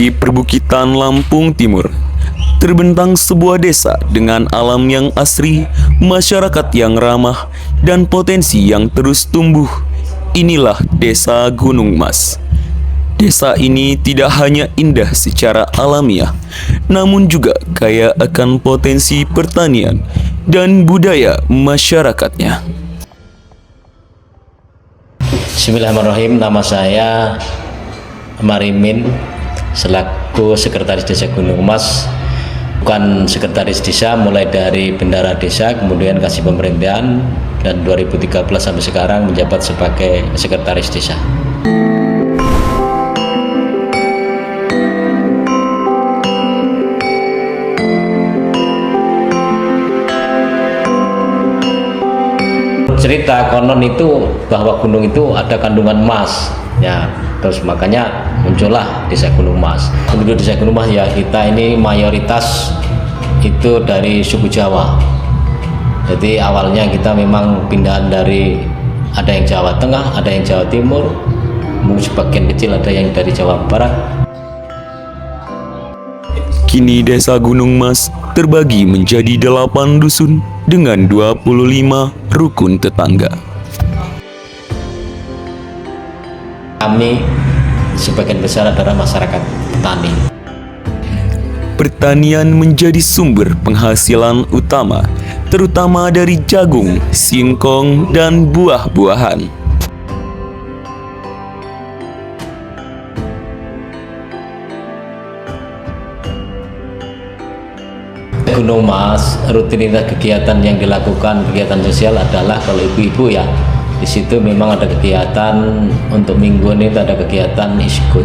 Di perbukitan Lampung Timur, terbentang sebuah desa dengan alam yang asri, masyarakat yang ramah, dan potensi yang terus tumbuh. Inilah Desa Gunung Mas. Desa ini tidak hanya indah secara alamiah, namun juga kaya akan potensi pertanian dan budaya masyarakatnya. Bismillahirrahmanirrahim. Nama saya Marimin, selaku Sekretaris Desa Gunung Mas. Bukan sekretaris desa, mulai dari bendara desa, kemudian kasih pemerintahan, dan 2013 sampai sekarang menjabat sebagai sekretaris desa. Cerita konon itu bahwa gunung itu ada kandungan emas, ya, terus makanya muncullah Desa Gunung Mas. Penduduk Desa Gunung Mas ya kita ini mayoritas itu dari suku Jawa. Jadi awalnya kita memang pindahan dari, ada yang Jawa Tengah, ada yang Jawa Timur, mungkin sebagian kecil ada yang dari Jawa Barat. Kini Desa Gunung Mas terbagi menjadi 8 dusun dengan 25 rukun tetangga. Kami sebagian besar adalah masyarakat petani. Pertanian menjadi sumber penghasilan utama, terutama dari jagung, singkong, dan buah-buahan. Gunung Mas, rutinitas kegiatan yang dilakukan, kegiatan sosial adalah kalau ibu-ibu ya, di situ memang ada kegiatan untuk minggu ini ada kegiatan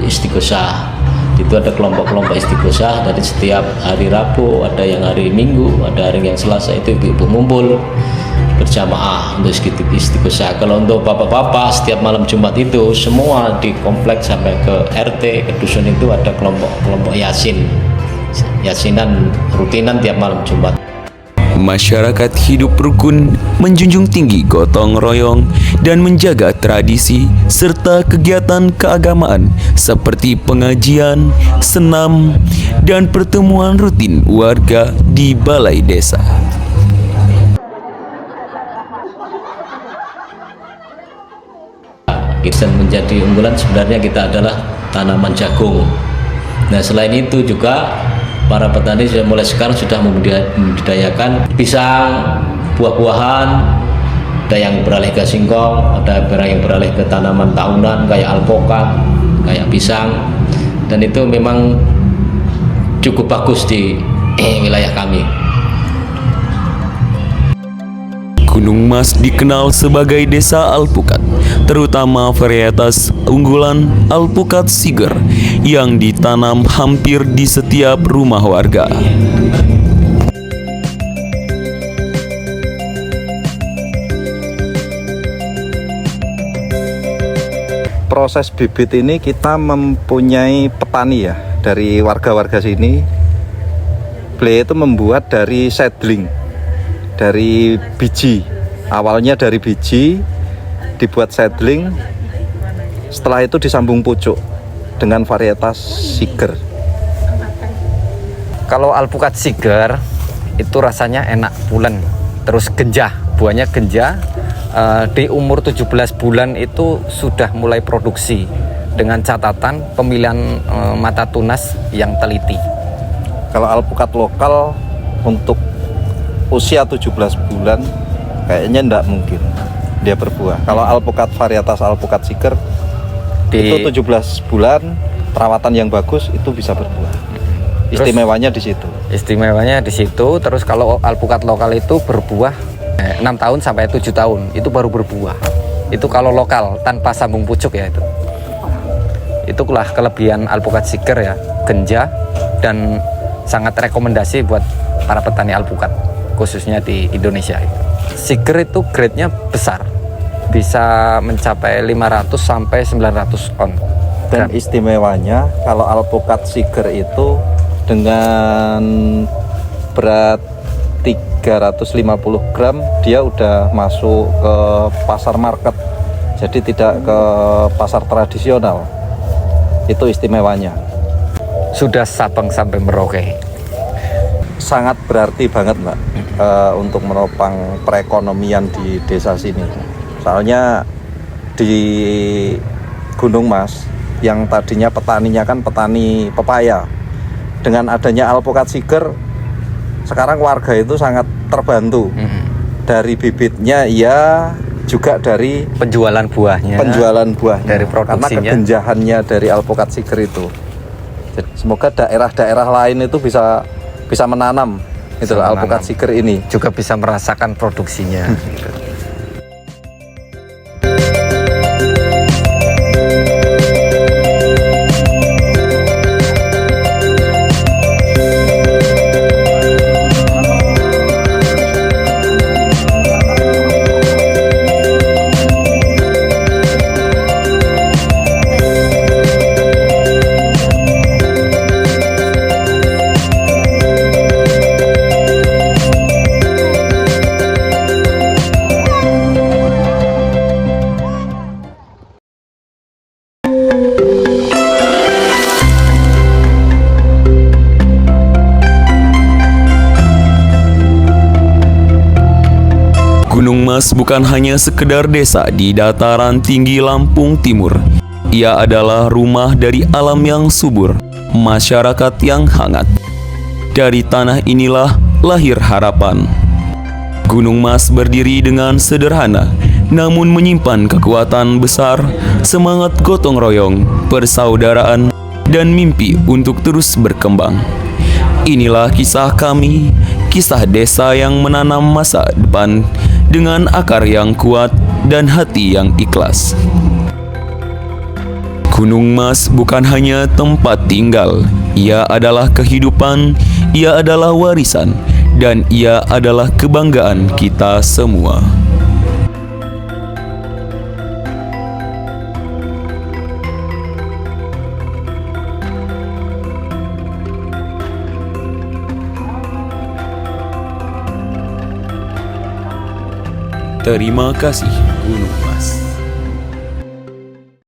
istighosah. Itu ada kelompok-kelompok istighosah dari setiap hari Rabu, ada yang hari Minggu, ada hari yang Selasa, itu ibu-ibu ngumpul berjamaah untuk istighosah. Kalau untuk bapak-bapak, setiap malam Jumat itu semua di kompleks sampai ke RT, ke dusun itu ada kelompok-kelompok yasinan rutinan tiap malam Jumat. Masyarakat hidup rukun, menjunjung tinggi gotong royong, dan menjaga tradisi serta kegiatan keagamaan seperti pengajian, senam, dan pertemuan rutin warga di balai desa. Kita menjadi unggulan sebenarnya kita adalah tanaman jagung. Nah, selain itu juga para petani mulai sekarang sudah membudidayakan pisang, buah-buahan, ada yang beralih ke singkong, ada yang beralih ke tanaman tahunan kayak alpukat, kayak pisang, dan itu memang cukup bagus di wilayah kami. Gunung Mas dikenal sebagai desa alpukat, terutama varietas unggulan alpukat Siger yang ditanam hampir di setiap rumah warga. Proses bibit ini kita mempunyai petani ya, dari warga-warga sini. Beliau itu membuat dari seedling, dari biji. Awalnya dari biji dibuat seedling, setelah itu disambung pucuk dengan varietas Siger. Kalau alpukat Siger itu rasanya enak, pulen, terus genjah, buahnya genjah. Di umur 17 bulan itu sudah mulai produksi dengan catatan pemilihan mata tunas yang teliti. Kalau alpukat lokal untuk usia 17 bulan kayaknya enggak mungkin dia berbuah. Kalau alpukat varietas alpukat Siger itu 17 bulan perawatan yang bagus itu bisa berbuah. Istimewanya di situ. Istimewanya di situ. Terus kalau alpukat lokal itu berbuah 6 tahun sampai 7 tahun itu baru berbuah. Itu kalau lokal tanpa sambung pucuk ya itu. Itulah kelebihan alpukat Siger ya, genjah dan sangat rekomendasi buat para petani alpukat khususnya di Indonesia itu. Siger itu grade-nya besar, bisa mencapai 500 sampai 900 on. Dan istimewanya kalau alpukat Siger itu dengan berat 350 gram dia udah masuk ke pasar market, jadi tidak ke pasar tradisional. Itu istimewanya. sudah Sabang sampai Merauke. Sangat berarti banget Mbak untuk menopang perekonomian di desa sini. Soalnya di Gunung Mas yang tadinya petaninya kan petani pepaya, dengan adanya alpukat Siger sekarang warga itu sangat terbantu dari bibitnya, ya juga dari Penjualan buahnya, dari produksinya, karena kegenjahannya dari alpukat Siger itu. Jadi, semoga daerah-daerah lain itu bisa menanam itu alpukat Siger ini, juga bisa merasakan produksinya. Gitu. Gunung Mas bukan hanya sekedar desa di dataran tinggi Lampung Timur. Ia adalah rumah dari alam yang subur, masyarakat yang hangat. Dari tanah inilah lahir harapan. Gunung Mas berdiri dengan sederhana, namun menyimpan kekuatan besar, semangat gotong royong, persaudaraan, dan mimpi untuk terus berkembang. Inilah kisah kami, kisah desa yang menanam masa depan dengan akar yang kuat dan hati yang ikhlas. Gunung Mas bukan hanya tempat tinggal, ia adalah kehidupan, ia adalah warisan, dan ia adalah kebanggaan kita semua. Terima kasih Gunung Mas.